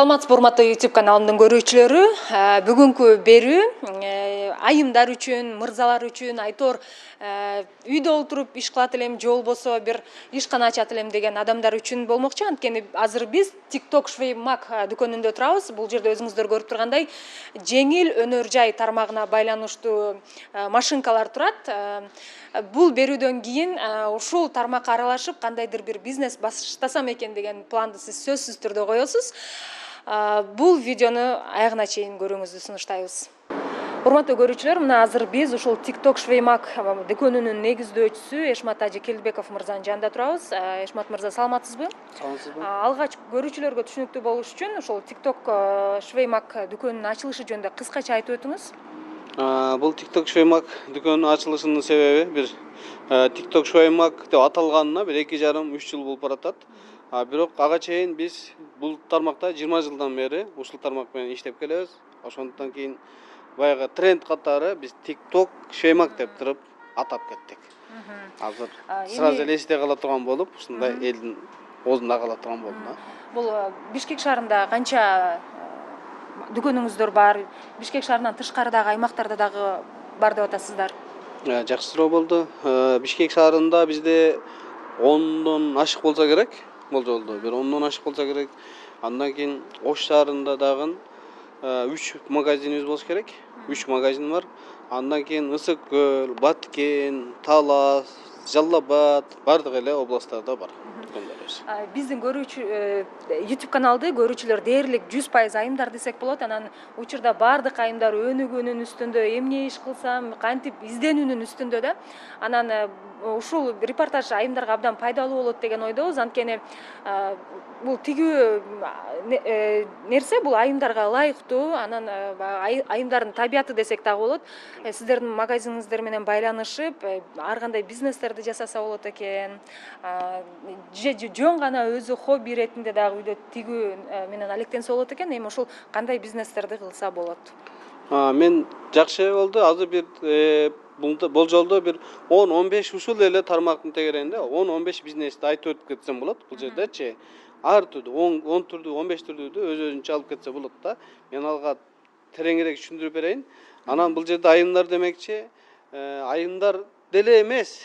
Саламатсызбы урматтуу YouTube каналымдын көрүүчүлөрү. Бүгүнкү берүү айымдар үчүн, мырзалар үчүн, айтор үйдө отуруп иш кылат элем, же болбосо бир ишкана ачат элем деген адамдар үчүн болмокчу. Анткени азыр биз TikTok Швеймак дүкөнүндө турабыз. Бул жерде өзүңүздөр көрүп тургандай жеңил өнөр жай тармагына байланыштуу машинкалар турат. Бул берүүдөн кийин ушул тармакка аралашып кандайдыр бир бизнес баштасам экен деген планды сиз сөзсүз түрдө коесуз. Бул видеону аягына чейин көрүүңүздү сунуштайбыз. Урматтуу көрүүчүлөр, мына азыр биз ушул TikTok Швеймак дүкөнүнүн негиздөөчүсү Эшмат Ажекелбеков мырзанын жанында турабыз. Эшмат мырза, саламатсызбы? Саламатсызбы. Алгач көрүүчүлөргө түшүнүктүү болуш үчүн ушул TikTok Швеймак дүкөнүнүн ачылышы жөнүндө кыскача айтып өтүңүз. Бул TikTok Швеймак дүкөнүнүн ачылышынын себеби бир TikTok Швеймак деп аталганына бир 2,5-3 жыл болуп баратат. Бирок ага чейин биз бул тармакта 20 жылдан бери ушул тармак менен иштеп келебиз. Ошондон кийин баягы тренд катары биз TikTok Швеймак деп туруп атап кеттик. Азыр сразу эле эсте кала турган болуп, ушундай элдин оозунда кала турган болду. Бул Бишкек шаарында канча дүкөнүңүздөр бар? Бишкек шаарынан тышкарыдагы аймактарда дагы бар деп атасыздар. Жакшы суроо болду. Бишкек шаарында бизде 10дон ашык болсо керек. Болжолдо бир 10дон ашык болсо керек. Андан кийин Ош шаарында дагы 3 магазинибиз болуш керек. 3 магазин бар. Андан кийин Ысык көл, Баткен, Талас, Жалал Абад бардык эле областтарда бар. Биздин YouTube каналды көрүүчүлөр дээрлик 100% айымдар десек болот. Анан учурда бардык айымдар өнүгүүнүн үстүндө, эмне иш кылсам, кантип изденүүнүн үстүндө да. Анан ушул репортаж айымдарга абдан пайдалуу болот деген ойдобуз. Анткени бул тигүү нерсе бул айымдарга ылайыктуу. Анан айымдардын табияты десек дагы болот. Сиздердин магазиниңиздер менен байланышып, ар кандай бизнестерди жасаса болот экен. Жөн гана өзү хобби иретинде дагы үйдө тигүү менен алектенсе болот экен. Эми ушул кандай бизнестерди кылса болот? Мен жакшы болду. Азыр бир болжолдо бир 10-15 ушул эле тармактын тегерегинде 10-15 бизнести айтып өтүп кетсем болот. Бул жердечи ар түрдүү 10 түрдүү, 15 түрдүүдү өз-өзүнчө алып кетсе болот да. Мен алга тереңирээк түшүндүрүп берейин. Анан бул жерде айымдар демекчи, айымдар деле эмес,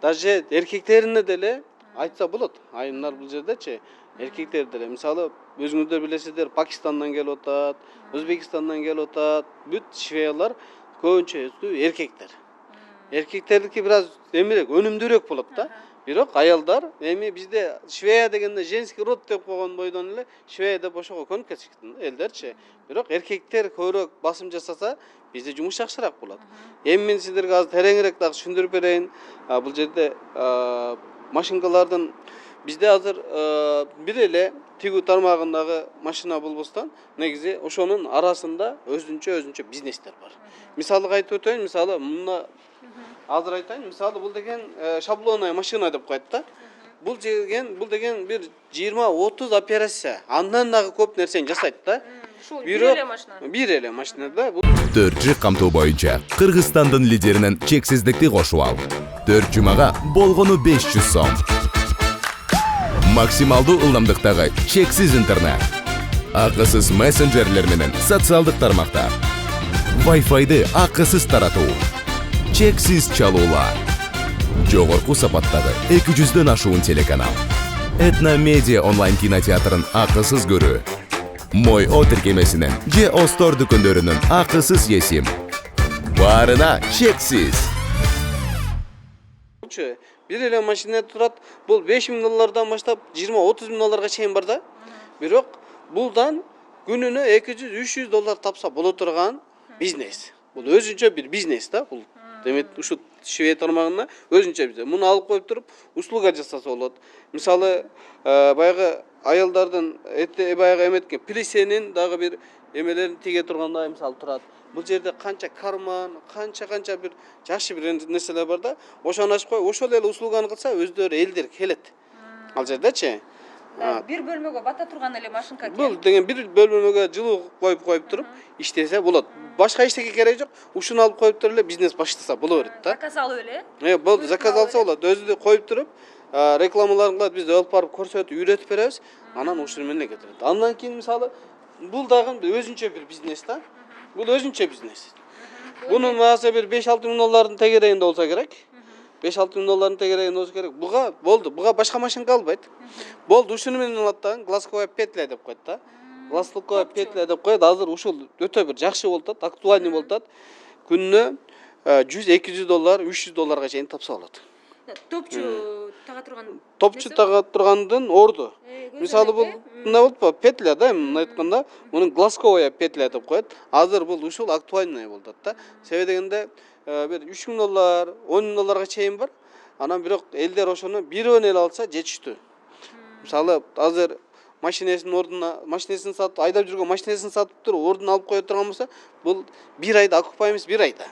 даже эркектерине деле айтса болот. Айымдар бул жердечи эркектер деле. Мисалы, өзүңүздөр билесиздер, Пакистандан келип атат, Өзбекистандан келип атат. Бүт швеялар көбүнчөсү эркектер. Эркектердики бир аз эмирээк, өнүмдүүрөөк болот да. Бирок аялдар эми бизде Швея дегенде женский род деп койгон бойдон эле Швея деп ошого көнүп кетишкен элдерчи. Бирок эркектер көбүрөөк басым жасаса, бизде жумуш жакшыраак болот. Эми мен сиздерге азыр тереңирээк дагы түшүндүрүп берейин. Бул жерде машинкалардын бизде азыр бир эле тигүү тармагындагы машина болбостон, негизи ошонун арасында өзүнчө бизнестер бар. Мисалга айтып өтөйүн, мисалы мына азыр айтайын, мисалы бул деген шаблонная машина деп коет да. Бул деген бир 20-30 операция, андан дагы көп нерсени жасайт да. Бир эле машина. Бир эле машина да. 4G камтоо боюнча Кыргызстандын лидеринен чексиздикти кошуп ал. 4 жумага болгону 500 сом. Максималдуу ылдамдыктагы чексиз интернет. Акысыз мессенджерлер менен социалдык тармактар. Wi-Fi'ды акысыз таратуу. Чексиз чалуулар. Жогорку сапаттагы 200дөн ашуун телеканал. Этно Медиа онлайн кинотеатрын акысыз көрүү. Мой О тиркемесинен же Остор дүкөндөрүнүн акысыз есим. Баарына чексиз. Бир эле машина турат. Бул $5000 баштап $20-30 чейин бар да. Бирок булдан күнүнө $200-300 тапса боло турган бизнес. Бул өзүнчө бир бизнес да. Бул демек ушу Швея тармагына өзүнчө бизнес. Муну алып коюп туруп услуга жасаса болот. Мисалы, баягы аялдардын баягы эметкен плисенин дагы бир эмелерин тиге тургандай мисалы турат. Бул жерде канча карман, канча бир жакшы бир нерселер бар да. Ошону ачып коюп, ошол эле услуганы кылса, өздөрү элдер келет. Ал жердечи. Бир бөлмөгө бата турган эле машинка экен. Бул деген бир бөлмөгө жылуу коюп туруп иштесе болот. Башка эчтеке керек жок. Ушуну алып коюп туруп эле бизнес баштаса боло берет да. Заказ алып эле. Болду, заказ алса болот. Өзү коюп туруп, рекламаларын кылат, биз алып барып көрсөтүп, үйрөтүп беребиз. Анан ушуну менен кетирет. Андан кийин мисалы бул дагы өзүнчө бир бизнес да. Бул өзүнчө бизнес. Bunun masa bir 5-6 bin doların tegereyinde olsa gerek. 5-6 bin doların tegereyinde olsa gerek. Buga boldu. Buga başka maşın kalbaydı. Boldu. Uşunu menen alattan Glasgow petle dep koydu da. Glasgow petle dep koydu. Hazır uşul öte bir jakşı boltat, aktualny boltat. Күнүнө 100-200 доллар, 300 долларга чейин тапса болот. Топчу тага турган. Топчу тага тургандын орду. Мисалы бул мындай болуп петля да, мындай айтканда, мунун Glasgow петля деп коет. Азыр бул ушул актуальный болот да. Себеби дегенде бир 3000 доллар, 10 000 долларга чейин бар. Анан бирок элдер ошону бирөөнү эле алса жетиштүү. Мисалы азыр машинесинин ордуна, машинесин сатып, айдап жүргөн машинесин сатып туруп, ордун алып кое турган болсо, бул бир айда окупай эмес, бир айда.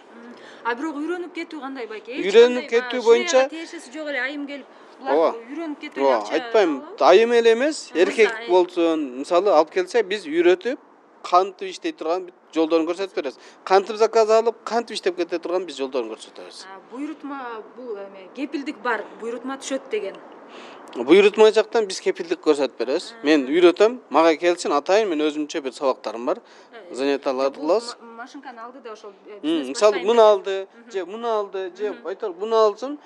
А бирок үйрөнүп кетүү кандай байке? Үйрөнүп кетүү боюнча тиешеси жок эле айым келип, ооба, үйрөнүп кетүү эле акча. айтпайм, айым эле эмес, эркек болсун, мисалы алып келсе, биз үйрөтүп, кантип иштей турган жолдорун көрсөтүп беребиз. Кантип заказ алып, кантип иштеп кете турган биз жолдорун көрсөтөбүз. Буйрутма бул кепилдик бар, буйрутма түшөт деген. Буйрутма жактан биз кепилдик көрсөтүп беребиз. Мен үйрөтөм, мага келсин, атайын, мен өзүмчө бир сабактарым бар. Занятияларды кылабыз. Машинканы алды да ошол Мисалы муну алды, же муну алды, же айтор муну алсын,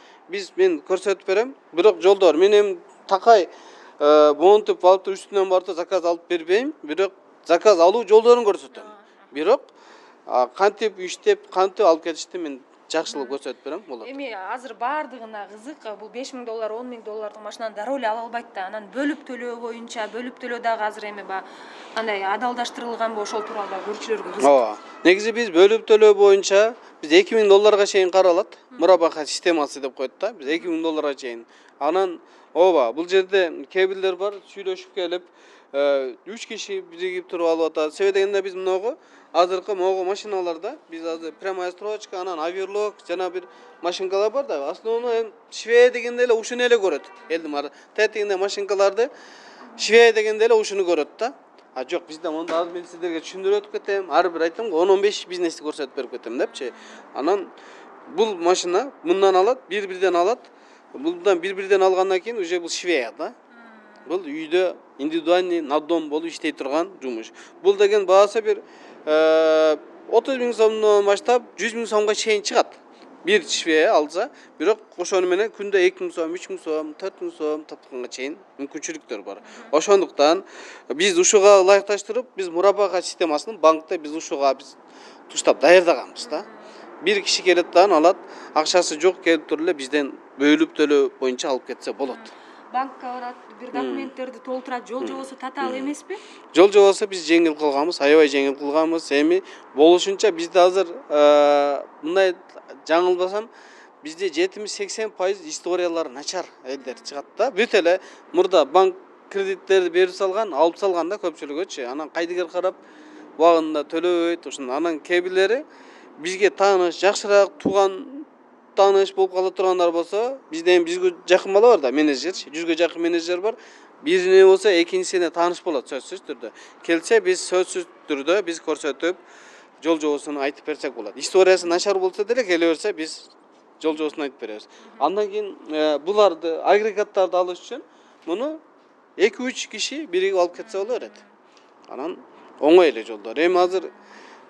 мен көрсөтүп берем. Бирок жолдор мен эми такай монтуп алып үстүнөн барып заказ алып бербейм. Бирок заказ алуу жолдорун көрсөтөм. Бирок кантип иштеп, кантип алып кетишти мен жакшылап көрсөтүп берем болот. Эми азыр баардыгына кызык, бул 5000 доллар, 10 000 доллардын машинаны дароо эле ала албайт да. Анан бөлүп төлөө боюнча, бөлүп төлөө дагы азыр эми кандай адалдаштырылганбы, ошол тууралуу да көрүүчүлөргө кызык. Ооба. Негизи биз бөлүп төлөө боюнча биз 2000 долларга чейин каралат. Мурабаха системасы деп коет да. Биз 2000 долларга чейин. Анан ооба, бул жерде кебилдер бар, сүйлөшүп келип, 3 киши биригип туруп алып атат. Себеби дегенде биз мынагы азыркы могу машиналарда биз азыр прямая строчка, анан оверлок жана бир машинкалар бар да. Основной швея дегенде эле ушуну эле көрөт. Элдим тетигинде машинкаларды швея дегенде эле ушуну көрөт да. А жок, бизде монда аз мен сиздерге түшүндүрүп өтүп кетем. Ар бир айтам го 10-15 бизнести көрсөтүп берип кетем депчи. Анан бул машина мындан алат, бир-бирден алат. Булдан бир-бирден алгандан кийин уже бул швея да. Бул үйдө индивидуальный наддом болуп иштей турган жумуш. Бул деген баасы бир 30 000 сомдон баштап 100 000 сомго чейин чыгат. Бир швея алса, бирок ошону менен күндө 2 000 сом, 3 000 сом, 4 000 сом тапканга чейин мүмкүнчүлүктөр бар. Ошондуктан биз ушуга ылайыкташтырып, биз мурабаха системасын банкта биз ушуга туштап даярдаганбыз да. Бир киши келет да алат, акчасы жок келип туруп эле бизден бөлүп төлөө боюнча алып кетсе болот. Банкка барат, бир документтерди толтурат, жол жобосу татаал эмеспи? Жол жобосу биз жеңил кылганбыз, аябай жеңил кылганбыз. Эми болушунча бизде азыр мындай жаңылбасам, бизде 70-80% историялар начар элдер чыгат да. Бүт эле мурда банк кредиттерди берип салган, алып салган да көпчүлүгүчү. Анан кайдыгер карап убагында төлөбөйт, ошондо анан кебилери бизге тааныш, жакшыраак туган тааныш болуп кала тургандар болсо, бизде бизге жакын бала бар да, менеджер, 100гө жакын менеджер бар. Бирине болсо экинчисине тааныш болот сөзсүз түрдө. Келсе биз сөзсүз түрдө биз көрсөтүп, жол жобосун айтып берсек болот. Историясы начар болсо деле келе берсе биз жол жобосун айтып беребиз. Андан кийин буларды агрегаттарды алыш үчүн муну 2-3 киши биригип алып кетсе боло берет. Анан оңой эле жолдор. Эми азыр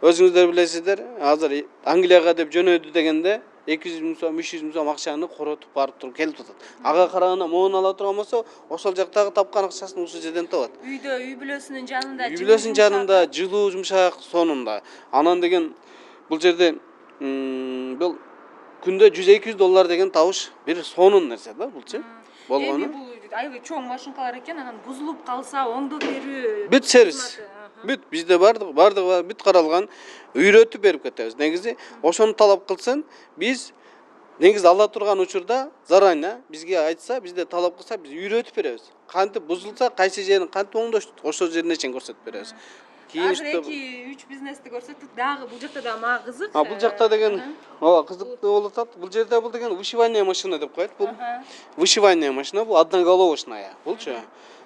өзүңүздөр билесиздер, азыр Англияга деп жөнөдү дегенде 200 000 сом, 300 000 сом акчаны коротуп барып туруп келип атат. Ага караганда моуну ала турган болсо, ошол жактагы тапкан акчасын ушул жерден табат. Үйдө, үй бүлөсүнүн жанында, үй бүлөсүнүн жанында жылуу жумшак сонунда. Анан деген бул жерде бул күндө 100-200 доллар деген табыш бир сонун нерсе да булчу. Болгону. Эми бул аябай чоң машинкалар экен, анан бузулуп калса оңдоп берүү. Бүт сервис. Бүт bizde бардыгы бүт каралган, үйрөтүп берип кетебиз. Негизи ошону талап кылсын, биз негизи ала турган учурда заранее бизге айтса, бизде талап кылса, биз үйрөтүп беребиз. Кантип бузулса, кайсы жерин кантип оңдош, ошол жерине чейин көрсөтүп беребиз. Азыр 2-3 бизнести көрсөттүк, дагы бул жакта да мага кызык. Бул жакта деген ооба кызыктуу болуп атат. Бул жерде бул деген вышивание машина деп коет. Бул вышивание машина, бул одноголовочная. Булчу.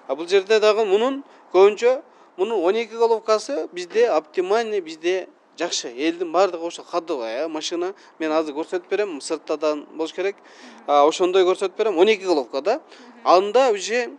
Бул жерде дагы мунун көбүнчө мунун 12 головкасы bizde оптимальный, bizde жакшы. Элдин бардыгы ошо ходовая машина. Мен азыр көрсөтүп берем, сырттадан болуш керек. Ошондой көрсөтүп берем, 12 головка да. Анда уже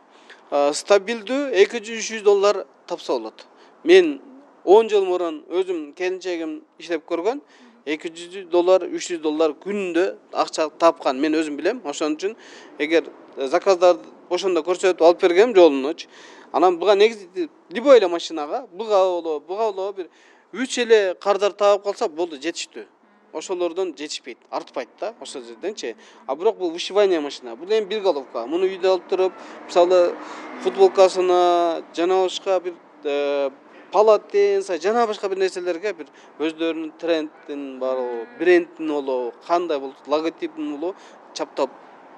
стабилдүү 200-300 доллар тапса болот. мен 10 жыл мурун өзüm келинчегим иштеп көргөн. $200, $300 күндө акча тапкан мен өзüm билем. Ошон үчүн эгер заказдарды ошондо көрсөтүп алып бергем жолунучу. Анан буга негизи любой эле машинага буга бир 3 эле кардар таап калса болду, жетиштүү. Ошолордон жетишпейт, артпайт да ошол жерденчи. А бирок бул вышивание машина. Бул эми бир головка. Муну үйдө алып туруп, мисалы футболкасына, жана башка бир полотенце, жана башка бир нерселерге бир өздөрүнүн трендин бар, брендин болобу, кандай болот, логотипин болобу чаптап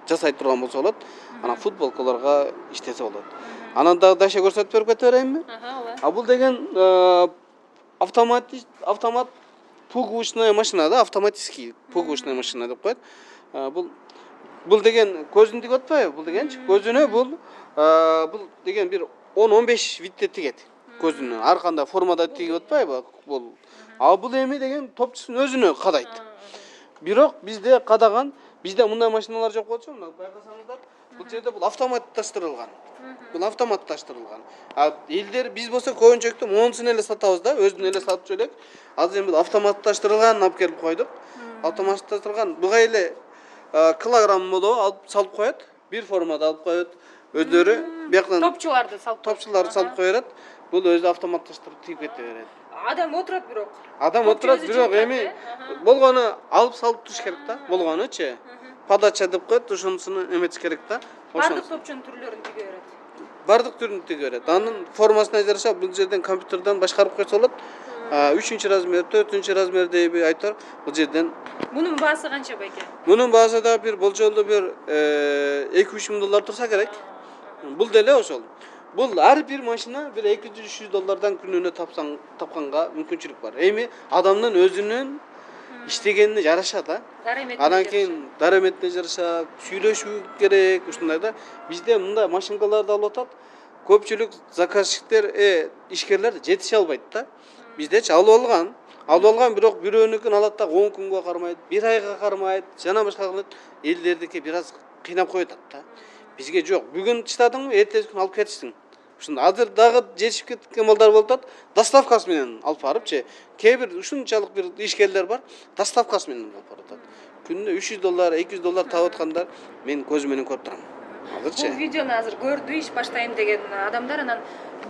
жасай турган болсо болот. Анан футболкаларга иштесе болот. Анан дагы дача көрсөтүп берип кете берейинби? А бул деген автомат пуговичная машина да, автоматический пуговичная машина деп коет. Бул деген көзүн тигип атпайбы? Бул дегенчи көзүнө бул деген бир 10-15 витте тигет. Көзүнө ар кандай формада тигип атпайбы? Бул. А бул эми деген топчусун өзүнө кадайт. Бирок бизде кадаган, бизде мындай машиналар жок болчу, мына байкасаңыздар, бул жерде бул автоматташтырылган. Бул автоматташтырылган. А элдер биз болсо көбүнчөктү монусун эле сатабыз да, өзүн эле сатып жөлөк. Азыр эми бул автоматташтырылган алып келип койдук. Автоматташтырылган буга эле килограмм болобу алып салып коет. Бир формада алып коет. Өздөрү бияктан Топчуларды салып коерат. Бул өзү автоматташтырып тигип кете берет. Адам отурат бирок. Адам отурат бирок эми болгону алып салып туруш керек да. Болгонучу. Подача деп коет, ошонусуну эметиш керек да. Бардык топчунун түрлөрүн тиге берет. Бардык түрүн тиге берет. Анын формасына жараша бул жерден компьютерден башкарып койсо болот. 3-чү размер, 4-чү размердеби айтор бул жерден. Мунун баасы канча байке? Мунун баасы да бир болжолдо бир $2-3 миң турса керек. Бул деле ошол. Бул ар бир машина бир $200-300 күнүнө тапканга мүмкүнчүлүк бар. Эми адамдын өзүнүн иштегенине жараша да. Анан кийин дараметине жараша сүйлөшүү керек, ушундай да. Бизде мындай машинкаларды алып атат. Көпчүлүк заказчиктер, ишкерлер жетише албайт да. Биздечи алып алган бирок бирөөнүкүн алат да 10 күнгө кармайт, 1 айга кармайт, жана башка кылат. Элдердики бир аз кыйнап коет да. Бизге жок. Бүгүн иштадыңбы, эртеси күн алып кетишсиң. Ушунда азыр дагы жетишип кеткен балдар болуп атат. Доставкасы менен алып барыпчы. Кээ бир ушунчалык бир ишкерлер бар, доставкасы менен алып баратат. Күнүнө $300, $200 таап аткандар мен көзүм менен көрүп турам. Азырчы. Бул видеону азыр көрдү, иш баштайм деген адамдар анан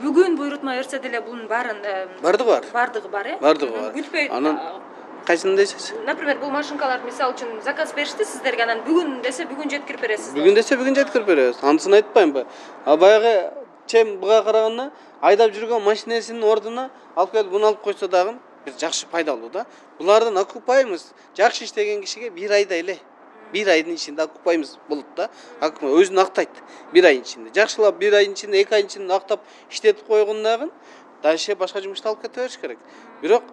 бүгүн буйрутма берсе деле бунун баарын Бардыгы бар. Бардыгы бар, Бардыгы бар. Бүтпөйт. Анан кайсын дейсиз? Например, бул машинкалар мисал үчүн заказ беришти сиздерге, анан бүгүн десе бүгүн жеткирип бересиз. Бүгүн десе бүгүн жеткирип беребиз. Анысын айтпаймынбы? А баягы чем буга караганда айдап жүргөн машинесинин ордуна алып келип буну алып койсо дагы бир жакшы пайдалуу да. Булардын окупаймыз жакшы иштеген кишиге 1 айда эле. 1 айдын ичинде окупаймыз болот да. Өзүн актайт 1 айдын ичинде. Жакшылап 1 айдын ичинде, 2 айдын ичинде актап иштетип койгондагы дальше башка жумушта алып кете бериш керек. Бирок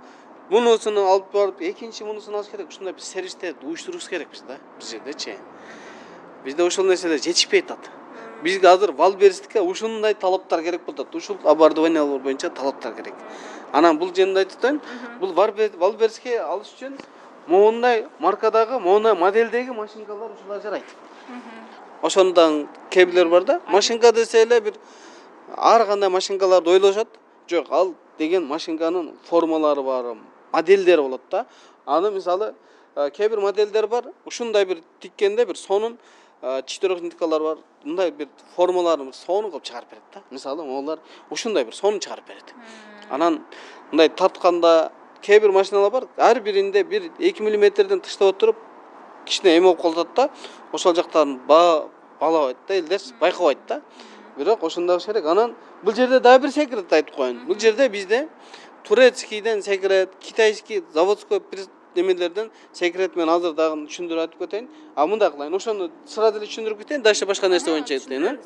мунусуну алып барып, экинчи мунусуну алыш керек. Ушундай бир сервистерди уюштурубуз керекпиз да. Биз жердечи. Бизде ошол нерселер жетишпей атат. Бизге азыр Валберстикке ушундай талаптар керек болуп атат. Ушул оборудованиялар боюнча талаптар керек. Анан бул жерде айтып атайын, бул Валберстикке алыш үчүн моундай маркадагы, моундай моделдеги машинкалар ушулар жарайт. Ошондон кебилер бар да. Машинка десе эле бир ар кандай машинкаларды ойлошот. Жок, ал деген машинканын формалары бар, модельдери болот да. Аны мисалы кээ бир модельдер бар, ушундай бир тиккенде бир сонун четырехниткалар бар. Мындай бир формаларын сонун кылып чыгарып берет да. Мисалы олар ушундай бир сонун чыгарып берет. Анан мындай тартканда кээ бир машиналар бар, ар биринде 1-2 мм тыштап отуруп кичине эме болуп калат да. Ошол жактарын балабайт да, элдер байкабайт да. Бирок ошондой болуш керек. Анан бул жерде дагы бир секрет айтып коеюн. Бул жерде бизде турецкийден секрет, китайский, заводской немелерден секрет мен азыр дагы түшүндүрүп айтып кетейин. А мындай кылайын, ошону сыра деле түшүндүрүп кетейин, дальше башка нерсе боюнча кетейин.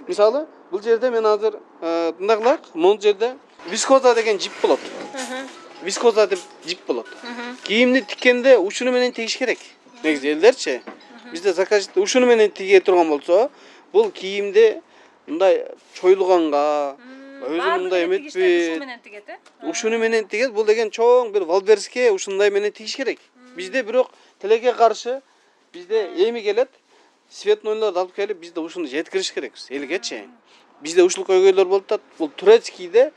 Мисалы, бул жерде мен азыр мындай кылайык, бул жерде вискоза деген жип болот. Вискоза деп жип болот. Кийимди тиккенде ушуну менен тигиш керек. Негизи элдерчи. Бизде заказчиктер ушуну менен тиге турган болсо, бул кийимди мындай чойлуганга, өзү мындай эметпи. Ушуну менен тигет. Бул деген чоң бир Валберске ушундай менен тигиш керек. Бизде бирок тилекке каршы бизде эми келет. Светнойлорду алып келип бизде ушуну жеткириш керекпиз элгечи. Бизде ушул көйгөйлөр болуп атат. Бул турецкийде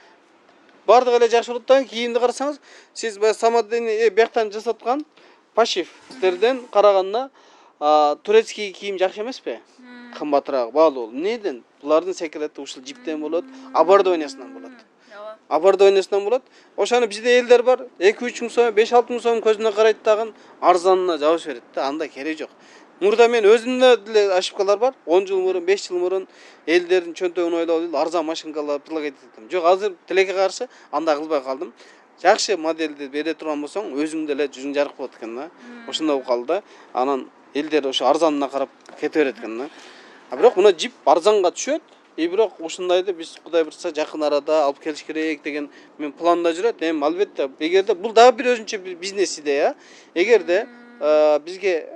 бардык эле жакшы болот да. Кийимди карасаңыз, сиз баягы самодельный бияктан жасаткан пошивтерден караганда турецкий кийим жакшы эмеспи? Кымбатыраак, баалуу. Эмнеден? Булардын секрети ушул жиптен болот, оборудованиясынан болот. Оборудованиясынан болот. Ошону бизде элдер бар, 2-3 миң сом, 5-6 миң сом көзүнө карайт дагы арзанына жабыш берет да. Анда кереги жок. Мурда мен өзүмдө деле ошибкалар бар. 10 жыл мурун, 5 жыл мурун элдердин чөнтөгүн ойлоп, арзан машинкалар предлагать эттим. Жок, азыр тилекке каршы андай кылбай калдым. Жакшы модельди бере турган болсоң, өзүң деле жүзүң жарык болот экен да. Ошондой болуп калды да. Анан элдер ошо арзанына карап кете берет экен да. Бирок мына жип арзанга түшөт. Бирок ушундайды биз Кудай бурса жакын арада алып келиш керек деген мен планда жүрөт. Эми албетте, эгерде бул дагы бир өзүнчө бир бизнес идея. Эгерде бизге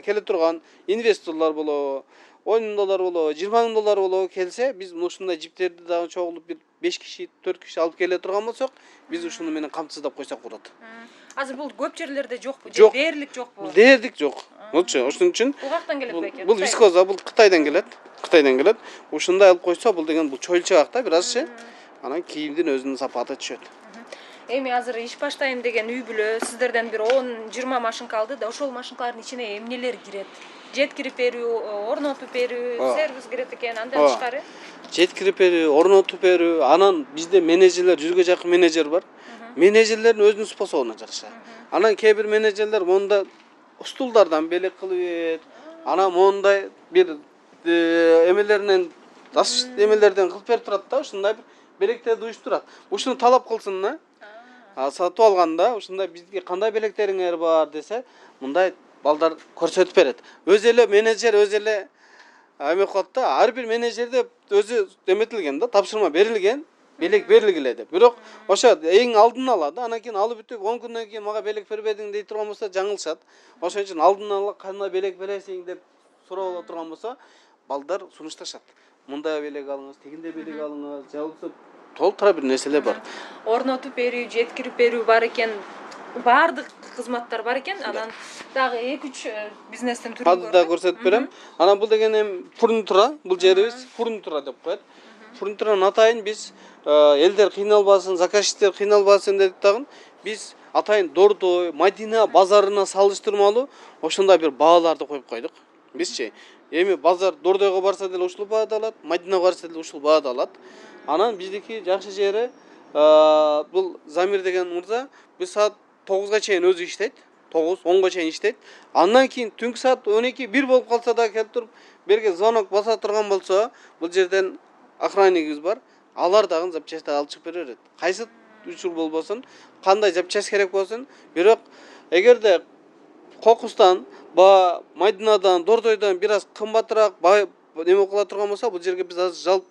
келе турган инвесторлор болобу, 10 миң доллар болобу, 20 миң доллар болобу келсе, биз ушундай жиптерди дагы чогулуп бир 5 киши, 4 киши алып келе турган болсок, биз ушуну менен камсыздап койсок болот. Азыр бул көп жерлерде жокпу? Жок. Дээрлик жокпу? Дээрлик жок. Болчу, ошон үчүн Бул кактан келет бекен? бул вискоза, бул Кытайдан келет. Кытайдан келет. Ушундай алып койсо, бул деген бул чойлчуак да, бир азчы. Анан кийимдин өзүнүн сапаты түшөт. Эми азыр иш баштайм деген үй бүлө сиздерден бир 10-20 машинка алды да, ошол машинкалардын ичине эмнелер кирет? Жеткирип берүү, орнотуп берүү, сервис кирет экен, андан тышкары? Жеткирип берүү, орнотуп берүү, анан бизде менеджерлер, 100га жакын менеджер бар. Менеджерлердин өзүнүн способуна жараша. Анан кээ бир менеджерлер монда стулдардан белек кылып берет. Анан мондай бир эмелеринен таш эмелерден кылып берип турат да, ушундай бир белектерди уюштурат. Ушуну талап кылсын да. Сатып алганда ушундай бизге кандай белектериңер бар десе, мындай балдар көрсөтүп берет. Өзү эле менеджер өзү эле эме кылат да, ар бир менеджерде өзү эметилген да, тапшырма берилген. Белек берилгиле деп. Бирок ошо эң алдын ала да, анан кийин алып бүтүп 10 күндөн кийин мага белек бербедиң дей турган болсо жаңылышат. Ошон үчүн алдын ала кандай белек бересиң деп сурап турган болсо, балдар сунушташат. Мындай белек алыңыз, тигиндей белек алыңыз, же болбосо толтура бир нерселер бар. Орнотуп берүү, жеткирип берүү бар экен. Бардык кызматтар бар экен. Анан дагы 2-3 бизнестин түрүн Азыр да көрсөтүп берем. Анан бул деген эми фурнитура, бул жерибиз фурнитура деп коет. Фурнитуранын атайын биз элдер кыйналбасын, заказчиктер кыйналбасын деп дагы биз атайын Дордой, Мадина базарына салыштырмалуу ошондой бир бааларды коюп койдук. Бизчи эми базар Дордойго барса деле ушул баада алат, Мадинага барса деле ушул баада алат. Анан биздики жакшы жери бул Замир деген мырза биз саат 9га чейин өзү иштейт. 9-10га чейин иштейт. Андан кийин түнкү саат 12-1 болуп калса да келип туруп берге звонок баса турган болсо, бул жерден охраннигибиз бар. Алар дагы запчасти алып чыгып бере берет. Кайсы учур болбосун, кандай запчасть керек болсун, бирок эгерде Кокустан, Мадинадан, Дордойдон бир аз кымбатыраак эме кыла турган болсо, бул жерге биз азыр жалп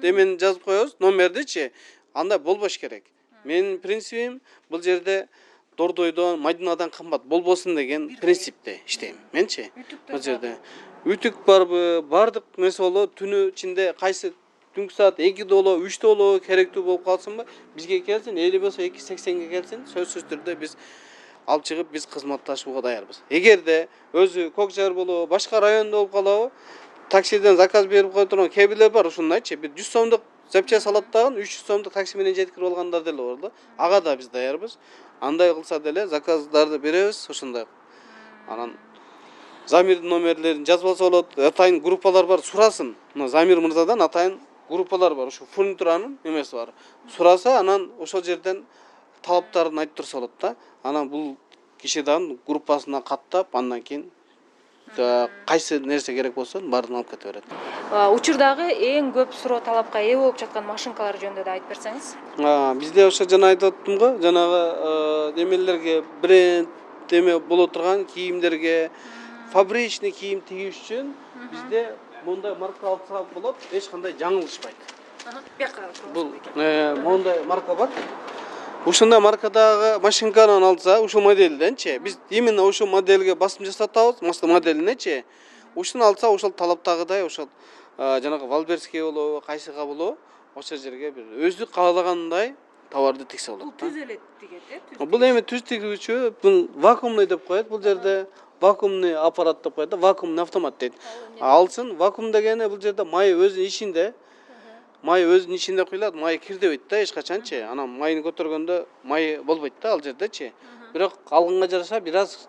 демени жазып коебуз, номердичи. Андай болбош керек. Менин принцибим бул жерде Дордойдон, Мадинадан кымбат болбосун деген принципте иштейм. Менчи бул жерде үтүк барбы, бардык нерсе болот, түнү ичинде кайсы түнкү саат 2'de болобу, 3'te болобу, керектүү болуп калсынбы, бизге келсин, 50 болсо 280ге келсин, сөзсүз түрдө биз алып чыгып биз кызматташууга даярбыз. Эгерде өзү Көкжар болобу, башка райондо болуп калабы, таксиден заказ берип кое турган кээ бар, ушундайчы, бир 100 сомдук запчасть алат дагы 300 сомдук такси менен жеткирип алгандар деле бар да. Ага да биз даярбыз. Андай кылса деле заказдарды беребиз, ошондой. Анан Замирдин номерлерин жазып алса болот, атайын группалар бар, сурасын. Мына Замир мырзадан атайын группалар бар, ошо фурнитуранын эмеси бар. Сураса, анан ошол жерден талаптарын айтып турса болот да. Анан бул киши дагы группасына каттап, андан кийин кайсы нерсе керек болсо баарын алып кете берет. Учурдагы эң көп суроо талапка ээ болуп жаткан машинкалар жөнүндө да айтып берсеңиз. Бизде ошо жана айтып аттым го, жанагы эмелерге бренд эме боло турган кийимдерге, фабричный кийим тигиш үчүн бизде мондай марка алсак болот, эч кандай жаңылышпайт. Бул мондай марка бар. Ушундай маркадагы машинканы алса, ушул моделденчи, биз именно ушул моделге басым жасатабыз, моделинечи. Ушуну алса, ушул талаптагыдай, ушул жанагы Валберский болобу, кайсыга болобу, ошол жерге бир өзү каалагандай товарды тиксе болот. Бул түз эле тигет, э? Бул эми түз тигүүчү, бул вакуумный деп коет, бул жерде вакуумный аппарат деп коет, вакуумный автомат дейт. Алсын, вакуум дегени бул жерде май өзү ичинде май өзүнүн ичинде куюлат, май кирдебейт да эч качанчы. Анан майын көтөргөндө май болбойт да ал жердечи. Бирок алганга жараша бир аз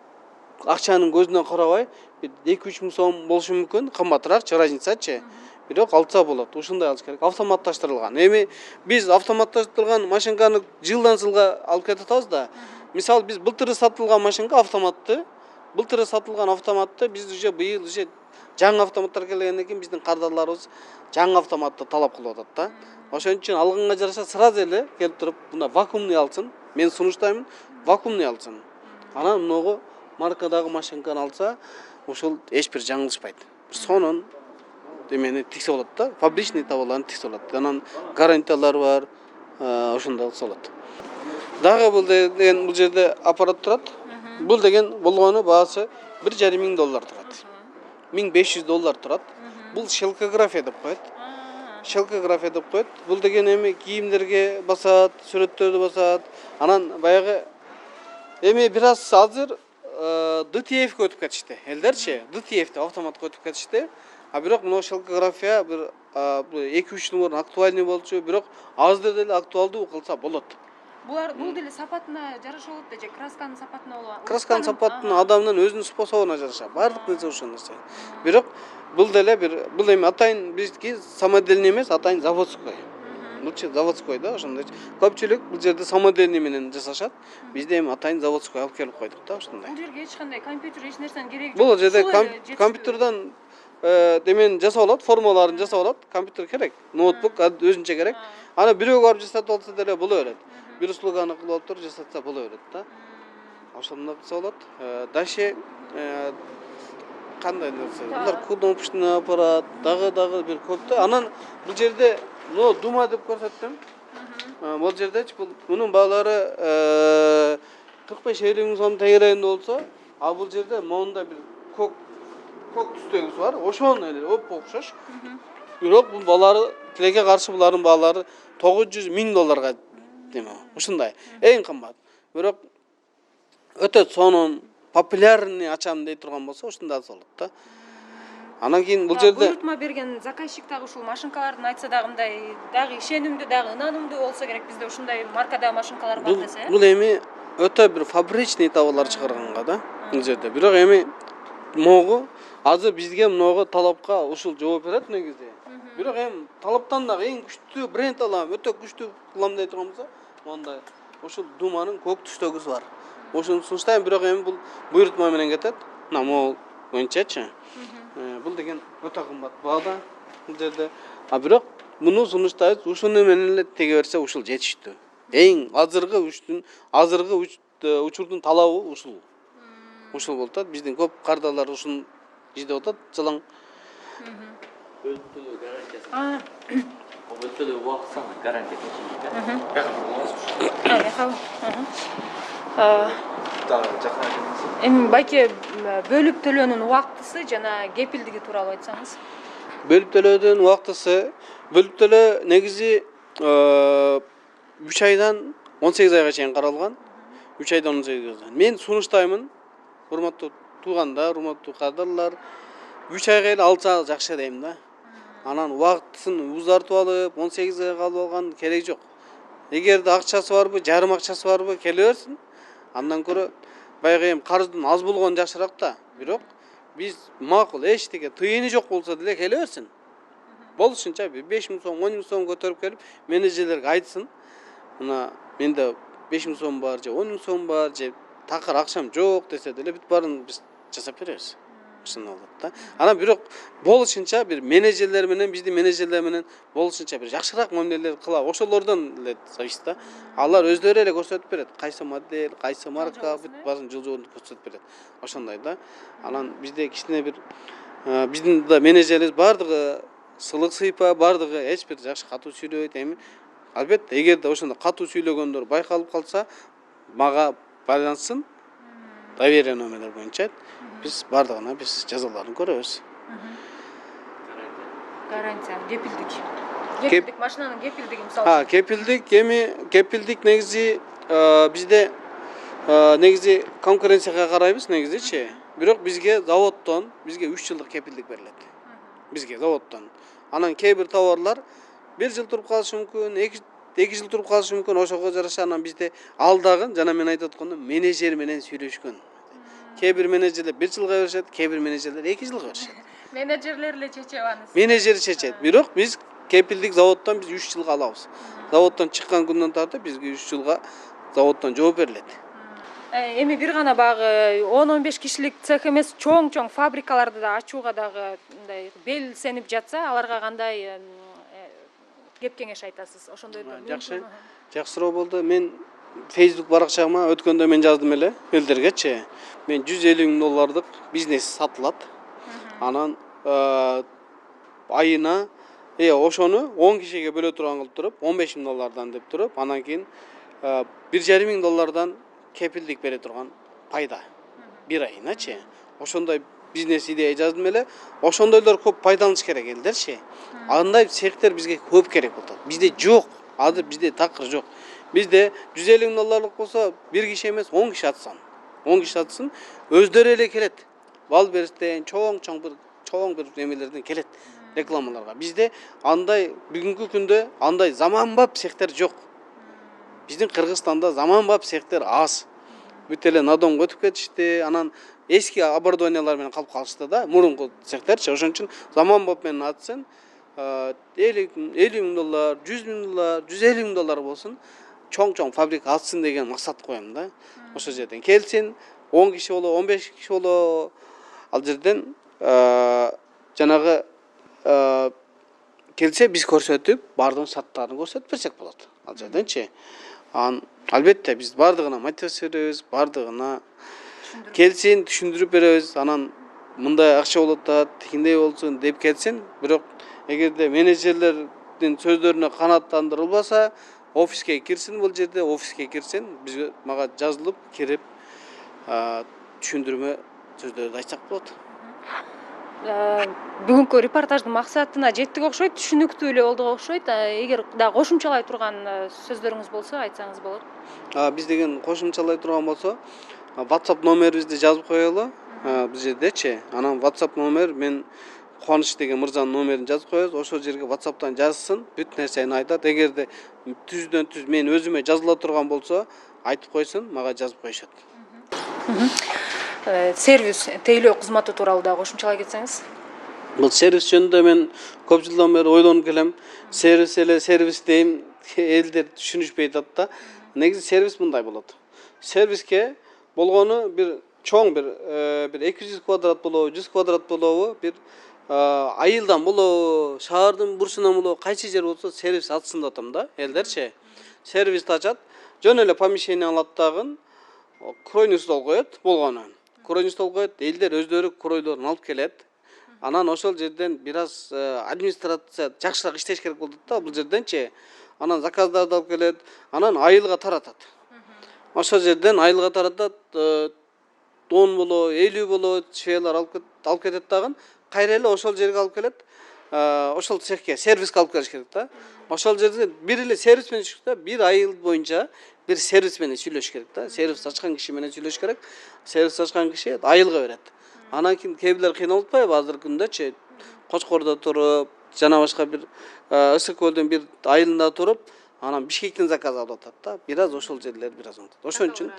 акчанын көзүнөн карабай, бир 2-3 миң сом болушу мүмкүн, кымбатыраак разницачы. Бирок алса болот. Ушундай алыш керек. Автоматташтырылган. Эми биз автоматташтырылган машинканы жылдан жылга алып кетебиз да. Мисалы биз былтыр сатылган машинка автоматты, былтыр сатылган автоматты биз уже быйыл уже жаңы автоматтар келгенден кийин биздин кардарларыбыз жаңы автоматты талап кылып атат да. Ошон үчүн алганга жараша сразу эле келип туруп мына вакуумный алсын. Мен сунуштаймын, вакуумный алсын. Анан мыногу маркадагы машинканы алса, ушул эч бир жаңылышпайт. Сонун демени тиксе болот да, фабричный товарларын тиксе болот. Анан гарантиялар бар, ошондой кылса болот. Дагы бул жерде аппарат турат. Бул деген болгону баасы $1,5 миң турат. $1,500 турат. Бул шелкография деп коет. Шелкография деп коет. Бул деген эми кийимдерге басат, сүрөттөрдү басат. Анан баягы эми бир аз азыр DTF өтүп кетишти. Элдерчи DTF автоматка өтүп кетишти. А бирок мына шелкография бир 2-3 жыл мурун актуальный болчу, бирок азыр деле актуалдуу кылса болот. Бул деле сапатына жараша болот да, же красканын сапатына болот. Красканын сапатына адамдын өзүнүн способуна жараша. Бардык нерсе ошол нерсе. Бирок бул деле бул эми атайын бизки самодельный эмес, атайын заводской. Булчу заводской да, ошондой. Көпчүлүк бул жерде самодельный менен жасашат. Бизде эми атайын заводской алып келип койдук да, ошондой. Бул жерге эч кандай компьютер, эч нерсенин кереги жок. Бул жерде компьютерден демен жасап алат, формаларын жасап алат. Компьютер керек, ноутбук өзүнчө керек. Аны бирөө барып жасатып алса деле боло берет. Бир услуганы кылып алып туруп жасатса боло берет да. Ошондой кылса болот. Дальше кандай нерсе? Булар кнопочный аппарат, дагы бир көп да. Анан бул жерде дума деп көрсөттүм. Бул жердечи мунун баалары 45-50 миң сом тегерегинде болсо, а бул жерде монда бир көк түстөгүсү бар. Ошон эле окшош. Бирок бул баалары тилекке каршы булардын баалары $900 миң деме. Ушундай. Эң кымбат. Бирок өтө сонун, популярный ачам дей турган болсо, ушундай болот да. Анан кийин бул жерде буйрутма берген заказчик дагы ушул машинкалардын айтса дагы мындай дагы ишенимдүү, дагы ынанымдуу болсо керек. Бизде ушундай маркадагы машинкалар бар десе. Бул эми өтө бир фабричный товарлар чыгарганга да. Бул жерде. Бирок эми могу азыр бизге многу талапка ушул жооп берет негизи. Бирок эми талаптан дагы эң күчтүү бренд алам, өтө күчтүү кылам дей турган болсо, мондай ушул думанын көк түстөгүсү бар. Ошону сунуштайм, бирок эми бул буйрутма менен кетет. Мына могул боюнчачы. Бул деген өтө кымбат баада бул жерде. А бирок муну сунуштайбыз, ушуну менен эле теге берсе ушул жетиштүү. Эң азыркы учурдун талабы ушул. Ушул болот. Биздин көп кардалар ушун издеп атат, жылаң. Өтөлүү гарантиясы. Өтөлүү убактысына гарантия Эми байке бөлүп төлөөнүн убактысы жана кепилдиги тууралуу айтсаңыз. Бөлүп төлөөдүн убактысы, бөлүп төлөө негизи 3 айдан 18 айга чейин каралган. 3 айдан 18 айга. Мен сунуштаймын, урматтуу туугандар, урматтуу кардарлар, 3 айга эле алса жакшы дейм да. Анан убактысын узартып алып, 18 айга алып алган керек жок. Эгерде акчасы барбы, жарым акчасы барбы, келе берсин. Андан көрө баягы эми карыздын аз болгон жакшыраак да. Бирок биз макул эчтеке тыйыны жок болсо деле келе берсин. Болушунча 5 миң сом, 10 миң сом көтөрүп келип, менеджерлерге айтсын. Мына менде 5 миң сом бар, же 10 миң сом бар, же такыр акчам жок десе деле бүт баарын биз жасап беребиз. Ушундай болот да. Анан бирок болушунча бир менеджерлер менен, биздин менеджерлер менен болушунча бир жакшыраак мамилелер кылабыз. Ошолордон эле зависит да. Алар өздөрү эле көрсөтүп берет. Кайсы модель, кайсы марка, бүт баарын жылжоонду көрсөтүп берет. Ошондой да. Анан бизде кичине бир биздин да менеджерлер бардыгы сылык сыйпа, бардыгы эч бир жакшы катуу сүйлөбөйт. Эми албетте эгерде ошондой катуу сүйлөгөндөр байкалып калса, мага байлансын. Доверие номерлер боюнча биз бардыгына биз жазаларын көрөбүз. Гарантия, кепилдик машинанын кепилдиги мисалы. Кепилдик негизи бизде негизи конкуренцияга карайбыз негизичи. Бирок бизге заводдон 3 жылдык кепилдик берилет. Бизге заводдон. Анан кээ бир товарлар 1 жыл туруп калышы мүмкүн, 2 жыл туруп калышы мүмкүн. Ошого жараша анан бизде алдагы жана мен айтып аткандай менеджер менен сүйлөшкөн. Кээ бир менеджерлер 1 жылга беришет, кээ бир менеджерлер 2 жылга беришет. Менеджерлер эле чечип анысы. Менеджер чечет. Бирок биз кепилдик заводдон біз 3 жылга алабыз. Заводдон чыккан күндөн тартып бизге 3 жылга заводдон жооп берилет. Эми бир гана багы 10-15 кишилик цех эмес, чоң фабрикаларды да ачууга дагы мындай белсенип жатса, аларга кандай кеп кеңеш айтасыз? Ошондойду Жакшы. Жакшы суроо болду. Мен Facebook баракчама өткөндө мен жаздым эле элдергечи. Мен $150,000 бизнес сатылат. Анан айына ошону 10 кишиге бөлө турган кылып туруп, $15,000 деп туруп, анан кийин $1,500,000 кепилдик бере турган пайда. Бир айыначы. Ошондой бизнес идея жаздым эле. Ошондойлор көп пайдаланыш керек элдерчи. Андай цехтер бизге көп керек болот. Бизде жок. Азыр бизде такыр жок. Бизде $150,000 болсо, бир киши эмес 10 киши атсын. 10 киши атсын, өздөрү эле келет. Валберстен чоң бир эмелерден келет рекламаларга. Бизде андай бүгүнкү күндө андай заманбап цехтер жок. Биздин Кыргызстанда заманбап цехтер аз. Бүт эле надомго өтүп кетишти, анан эски оборудованиялар менен калып калышты да, мурунку цехтерчи. Ошон үчүн заманбап менен атсын, $50,000, $100,000, $150,000 болсун, чоң фабрика ачсын деген максат коем да. Ошол жерден келсин, 10 киши боло, 15 киши боло, ал жерден жанагы келсе биз көрсөтүп, бардыгын шарттарын көрсөтүп берсек болот. Ал жерденчи. Албетте биз бардыгына мотивациялайбыз, бардыгына келсин, түшүндүрүп беребиз. Анан мындай акча болот да, тигиндей болсун деп келсин. Бирок эгерде менеджерлердин сөздөрүнө канааттандырылбаса, офиске кирсин, бул жерде офиске кирсин, бизге мага жазылып кирип түшүндүрмө сөздөрдү айтсак болот. Бүгүнкү репортаждын максатына жеттик окшойт, түшүнүктүү эле болду окшойт. Эгер да кошумчалай турган сөздөрүңүз болсо айтсаңыз болот. Биз деген кошумчалай турган болсо, WhatsApp номерибизди жазып коелу, бул жердечи. Анан WhatsApp номер мен Кубаныч деген мырзанын номерин жазып коебуз. Ошол жерге WhatsApp'тан жазсын, бүт нерсени айтат. Эгерде түздөн түз мен өзүмө жазыла турган болсо, айтып койсун, мага жазып коюшат. Сервис тейлөө кызматы тууралуу да кошумчалай кетсеңиз. Бул сервис жөнүндө мен көп жылдан бери ойлонуп келем. Сервис дейм, элдер түшүнүшпөй атат да. Негизи сервис мындай болот. Сервиске болгону бир чоң бир 200 квадрат болобу, 100 квадрат болобу, бир айылдан болобу, шаардын бурчунан болобу, кайсы жер болсо сервис ачсын деп атам да, элдерчи. Сервис ачат, жөн эле помещение алат дагы, кройный стол коет болгону. Кройный стол коет, элдер өздөрү кройдорун алып келет. Анан ошол жерден бир аз администрация жакшыраак иштеш керек болот да, бул жерденчи. Анан заказдарды алып келет, анан айылга таратат. Ошол жерден айылга таратат, 10 болобу, 50 болобу швейлар алып кетет дагы, кайра эле ошол жерге алып келет. Ошол цехке сервиске алып келиш керек да. Ошол жерде бир эле сервис менен чыкта, бир айыл боюнча бир сервис менен сүйлөш керек да. Сервис ачкан киши менен сүйлөш керек. Сервис ачкан киши айылга берет. Анан кийин кээ-бирлер кыйналып атпайбы азыркы күндөчү? Кочкордо туруп, жана башка бир ысык көлдүн бир айылында туруп, анан Бишкектен заказ алып атат да. Бир аз ошол жерлер бир аз унутат. Ошон үчүн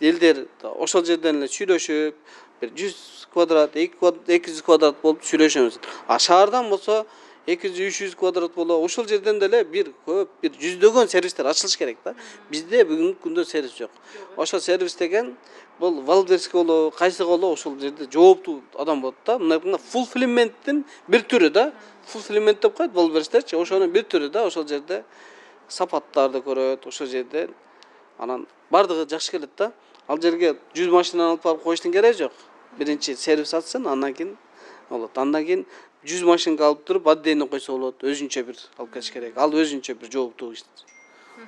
элдер ошол жерден эле сүйлөшүп, бир 100 квадрат, 200 квадрат болуп сүйлөшөбүз. Шаардан болсо 200-300 квадрат болобу, ошол жерден деле бир жүздөгөн сервистер ачылыш керек да. Бизде бүгүнкү күндө сервис жок. Ошол сервис деген бул Валберске болобу, кайсы болобу ошол жерде жооптуу адам болот да. Мына fulfillment'тин бир түрү да. Fulfillment деп коет Валберстерчи, ошонун бир түрү да. Ошол жерде сапаттарды көрөт, ошол жерде анан бардыгы жакшы келет да. Ал жерге 100 машинаны алып барып коюштун кереги жок. Биринчи сервис ачсын, андан кийин болот. Андан кийин 100 машинка алып туруп, отдельно койсо болот. Өзүнчө бир алып келиш керек. Ал өзүнчө бир жооптуу иш.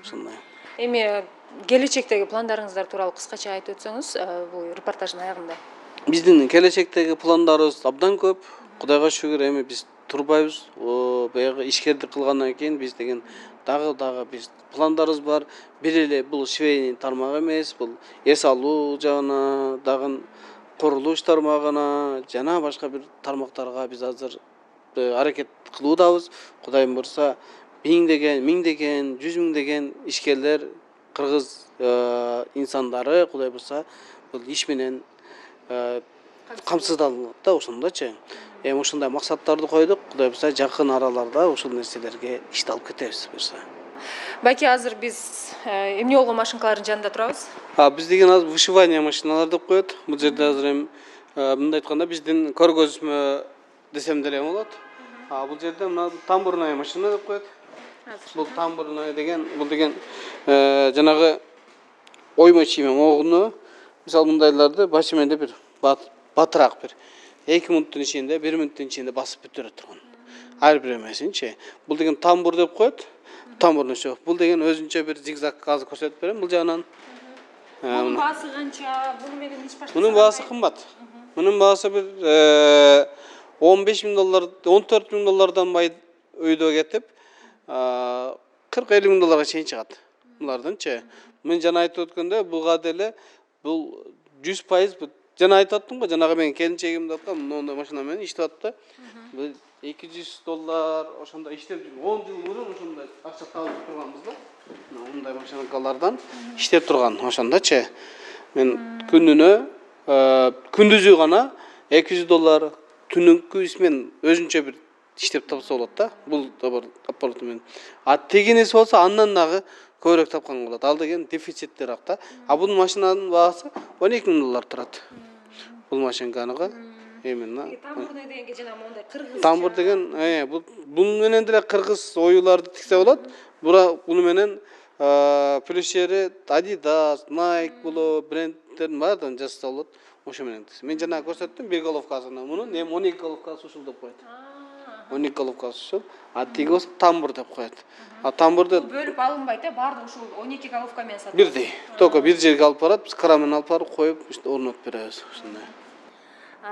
Ошондой. Эми келечектеги пландарыңыздар тууралуу кыскача айтып өтсөңүз, бул репортаждын аягында. Биздин келечектеги пландарыбыз абдан көп. Кудайга шүгүр, эми биз турбайбыз. Баягы ишкердик кылгандан кийин биз деген дагы биз пландарыбыз бар. Бир эле бул швейный тармак эмес, бул эс алуу жагына, дагы курулуш тармагына, жана башка бир тармактарга биз азыр аракет кылуудабыз. Кудайым бурса, миңдеген, 100 миңдеген ишкерлер, кыргыз инсандары, Кудай бурса, бул иш менен камсыздалат да ошондочу. Эми ушундай максаттарды койдук. Кудай бурса, жакын араларда ушул нерселерге ишти алып кетебиз бурса. Байке азыр биз эмне болгон машинкалардын жанында турабыз. Биз деген азыр вышивание машиналар деп коет. Бул жерде азыр эми мындай айтканда биздин көргөзмө десем деле болот. Бул жерде мына тамбурная машина деп коет. Бул тамбурная деген, жанагы оймо чийме огуну, мисалы мындайларды башымен бир батыраак бир 2 мүнөттүн ичинде, 1 мүнөттүн ичинде басып бүтүрө турган. Ар бир эмесинчи. Бул деген тамбур деп коет. Тамбурну чоп. Бул деген өзүнчө бир зигзаг азыр көрсөтүп берем. Бул жагынан Bunun baası kança, bunu benim hiç başka Bunun baası kımbat. Bunun baası bir 15 bin dolar, 14 bin dolardan bay öydü getip 40-50 bin dolara çeyin çıkat. Bunlardan çe. Men jana aytып ötkөндө bu gadele bu 100%, jana aytып attım ba, janaga men kelinçegimde atkam, onda maşina men iштеп attı. Bu 200 dolar oşonda iштеп жүрүп 10 жыл мурун ошондой акча табып турганбыз да. Мындай машинкалардан иштеп турган ошондочу. Мен күнүнө күндүзү гана 200 доллар, түнүнкү исмен өзүнчө бир иштеп тапса болот да. Бул аппарат менен. Тегенеси болсо андан дагы көбүрөөк тапкан болот. Ал деген дефициттерак да. Бунун машинанын баасы 12 000 доллар турат. Бул машинканыкы именно. Тамбурный дегенге жана мондай кыргыз. Тамбур деген, бунун менен деле кыргыз оюларды тиксе болот. Буну менен плюс жери Adidas, Nike боло, брендтердин баардыгын жазса болот. Ошо менен тиксе. Мен жана көрсөттүм бир головкасына. Мунун эми 12 головкасы ушул деп коет. 12 головкасы ушул. Тиги болсо тамбур деп коет. Тамбурду бөлүп алынбайт, баардыгы ушул 12 головка менен сатылат. бирдей. Только бир жерге алып барат, биз крамен алып барып коюп, орнотуп беребиз ушундай.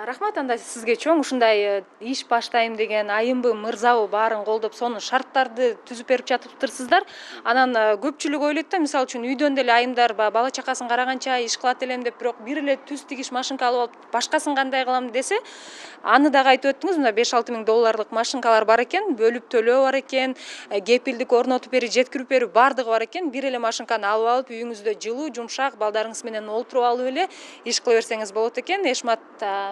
Рахмат, анда сизге чоң ушундай иш баштайм деген айымбы, мырзабы баарын колдоп, сонун шарттарды түзүп берип жатыптырсыздар. Анан көпчүлүк ойлойт да, мисалы үчүн үйдөн деле айымдар бала чакасын караганча иш кылат элем деп, бирок бир эле түз тигиш машинка алып алып, башкасын кандай кылам десе, аны дагы айтып өттүңүз, мына 5-6 миң долларлык машинкалар бар экен, бөлүп төлөө бар экен, кепилдик орнотуп берип, жеткирип берип, баардыгы бар экен. Бир эле машинканы алып алып, үйүңүздө жылуу, жумшак, балдарыңыз менен олтуруп алып эле иш кыла берсеңиз болот экен. Эшмат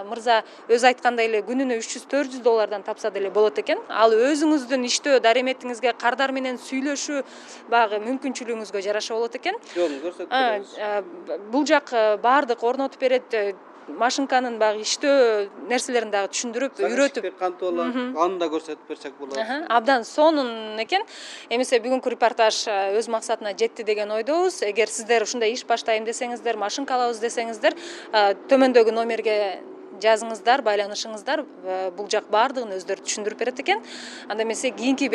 мырза өзү айткандай эле күнүнө 300-400 доллардан тапса деле болот экен. Ал өзүңүздүн иштөө дареметиңизге, кардар менен сүйлөшүү багы мүмкүнчүлүгүңүзгө жараша болот экен. Жолун көрсөтүп беребиз. Бул жак баардык орнотуп берет, машинканын багы иштөө нерселерин дагы түшүндүрүп, үйрөтүп, кантип болот, аны да көрсөтүп берсек болот. Абдан сонун экен. Эмесе бүгүнкү репортаж өз максатына жетти деген ойдобуз. Эгер сиздер ушундай иш баштайм десеңиздер, машинка алабыз десеңиздер, төмөндөгү номерге жазыңыздар, байланышыңыздар. Бул жак баардыгын өздөрү түшүндүрүп берет экен. Анда эмесе кийинки